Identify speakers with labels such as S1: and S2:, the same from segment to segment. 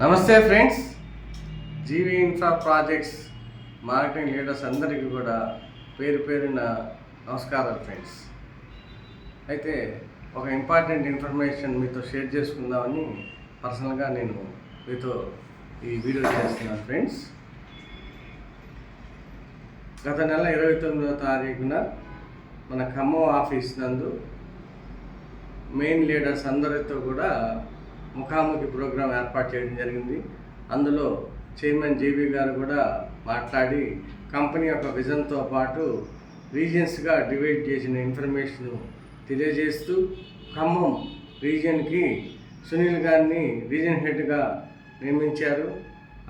S1: నమస్తే friends, GV infra projects marketing leaders అందరికీ కూడా పేరు పేరున నమస్కారాలు ఫ్రెండ్స్. అయితే ఒక ఇంపార్టెంట్ ఇన్ఫర్మేషన్ మీతో షేర్ చేసుకుందామని పర్సనల్గా నేను మీతో ఈ వీడియో చేస్తున్నాను ఫ్రెండ్స్. గత నెల 29వ తారీఖున మన ఖమ్మం ఆఫీస్ నందు మెయిన్ లీడర్స్ అందరితో కూడా ముఖాముఖి ప్రోగ్రాం ఏర్పాటు చేయడం జరిగింది. అందులో చైర్మన్ జీబీ గారు కూడా మాట్లాడి కంపెనీ యొక్క విజన్తో పాటు రీజియన్స్గా డివైడ్ చేసిన ఇన్ఫర్మేషన్ తెలియజేస్తూ ఖమ్మం రీజియన్కి సునీల్ గారిని రీజియన్ హెడ్గా నియమించారు.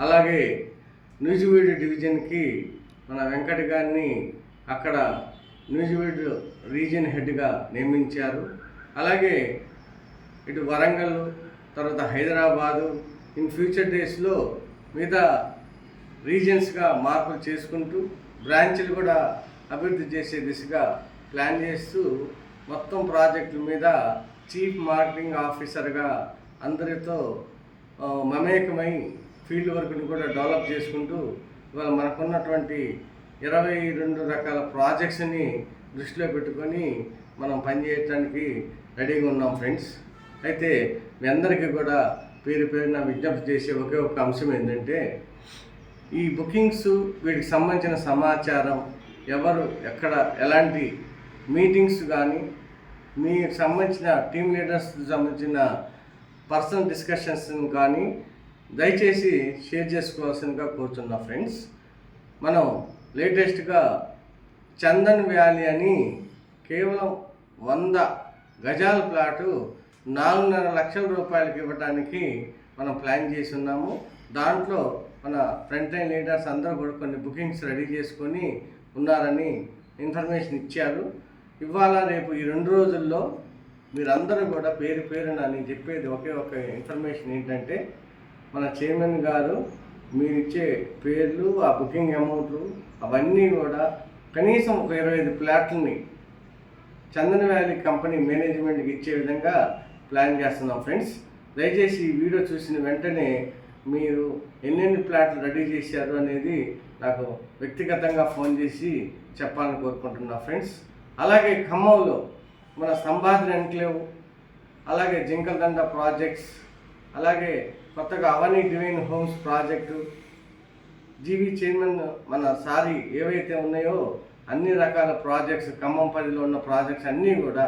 S1: అలాగే నూజివీడు డివిజన్కి మన వెంకట్ గారిని అక్కడ నూజివీడు రీజియన్ హెడ్గా నియమించారు. అలాగే ఇటు వరంగల్, తర్వాత హైదరాబాదు, ఇన్ ఫ్యూచర్ డేస్లో మిగతా రీజియన్స్గా మార్పులు చేసుకుంటూ బ్రాంచ్లు కూడా అభివృద్ధి చేసే దిశగా ప్లాన్ చేస్తూ మొత్తం ప్రాజెక్టుల మీద చీఫ్ మార్కెటింగ్ ఆఫీసర్గా అందరితో మమేకమై ఫీల్డ్ వర్క్ని కూడా డెవలప్ చేసుకుంటూ ఇవాళ మనకున్నటువంటి 22 రకాల ప్రాజెక్ట్స్ని దృష్టిలో పెట్టుకొని మనం పనిచేయడానికి రెడీగా ఉన్నాం ఫ్రెండ్స్. అయితే మీ అందరికీ కూడా పేరు పేరున విజ్ఞప్తి చేసే ఒకే ఒక అంశం ఏంటంటే, ఈ బుకింగ్స్ వీటికి సంబంధించిన సమాచారం ఎవరు ఎక్కడ ఎలాంటి మీటింగ్స్ కానీ మీకు సంబంధించిన టీమ్ లీడర్స్కి సంబంధించిన పర్సనల్ డిస్కషన్స్ కానీ దయచేసి షేర్ చేసుకోవాల్సిందిగా కోరుతున్నా ఫ్రెండ్స్. మనం లేటెస్ట్గా చందన్ వ్యాలీ అని కేవలం 100 గజాల ప్లాటు 4.5 లక్షల రూపాయలకి ఇవ్వడానికి మనం ప్లాన్ చేసి ఉన్నాము. దాంట్లో మన ఫ్రంట్ లైన్ లీడర్స్ అందరూ కూడా కొన్ని బుకింగ్స్ రెడీ చేసుకొని ఉన్నారని ఇన్ఫర్మేషన్ ఇచ్చారు. ఇవాళ రేపు ఈ 2 రోజుల్లో మీరందరూ కూడా పేరు పేరున నేను చెప్పేది ఒకే ఒక ఇన్ఫర్మేషన్ ఏంటంటే, మన చైర్మన్ గారు మీరు ఇచ్చే పేర్లు, ఆ బుకింగ్ అమౌంట్లు అవన్నీ కూడా కనీసం ఒక 25 ప్లాట్లని చందన్ వ్యాలీ కంపెనీ మేనేజ్మెంట్కి ఇచ్చే విధంగా ప్లాన్ చేస్తున్నాం ఫ్రెండ్స్. దయచేసి ఈ వీడియో చూసిన వెంటనే మీరు ఎన్నెన్ని ప్లాట్లు రెడీ చేశారు అనేది నాకు వ్యక్తిగతంగా ఫోన్ చేసి చెప్పాలని కోరుకుంటున్నా ఫ్రెండ్స్. అలాగే ఖమ్మంలో మన సంబాద్రి ఎన్క్లేవ్, అలాగే జింకల్దండ ప్రాజెక్ట్స్, అలాగే కొత్తగా Avani divine homes project, GV chairman మన సారీ ఏవైతే ఉన్నాయో అన్ని రకాల ప్రాజెక్ట్స్, ఖమ్మం పరిధిలో ఉన్న ప్రాజెక్ట్స్ అన్నీ కూడా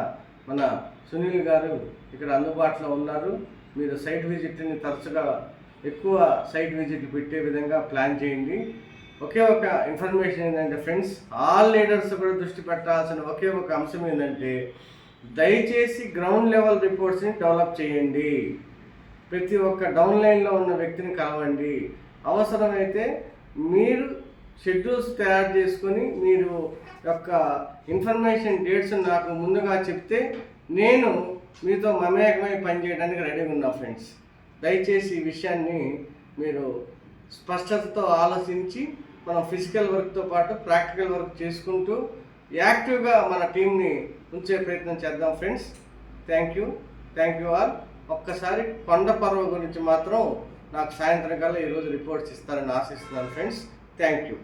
S1: మన సునీల్ గారు ఇక్కడ అందుబాటులో ఉన్నారు. మీరు సైట్ విజిట్ని తరచుగా ఎక్కువ సైట్ విజిట్లు పెట్టే విధంగా ప్లాన్ చేయండి. ఒకే ఒక ఇన్ఫర్మేషన్ ఏంటంటే ఫ్రెండ్స్, ఆల్ లీడర్స్ కూడా దృష్టి పెట్టాల్సిన ఒకే ఒక అంశం ఏంటంటే, దయచేసి గ్రౌండ్ లెవెల్ రిపోర్ట్స్ని డెవలప్ చేయండి. ప్రతి ఒక్క డౌన్ లైన్లో ఉన్న వ్యక్తిని కలవండి. అవసరమైతే మీరు షెడ్యూల్స్ తయారు చేసుకొని మీరు యొక్క ఇన్ఫర్మేషన్ డేట్స్ నాకు ముందుగా చెప్తే నేను మీతో మమేకమై పనిచేయడానికి రెడీగా ఉన్నా ఫ్రెండ్స్. దయచేసి ఈ విషయాన్ని మీరు స్పష్టతతో ఆలోచించి మనం ఫిజికల్ వర్క్తో పాటు ప్రాక్టికల్ వర్క్ చేసుకుంటూ యాక్టివ్గా మన టీంని ఉంచే ప్రయత్నం చేద్దాం ఫ్రెండ్స్. Thank you all. ఒక్కసారి కొండ పర్వ గురించి మాత్రం నాకు సాయంత్రం కల్లా ఈరోజు రిపోర్ట్స్ ఇస్తారని ఆశిస్తున్నాను ఫ్రెండ్స్. Thank you.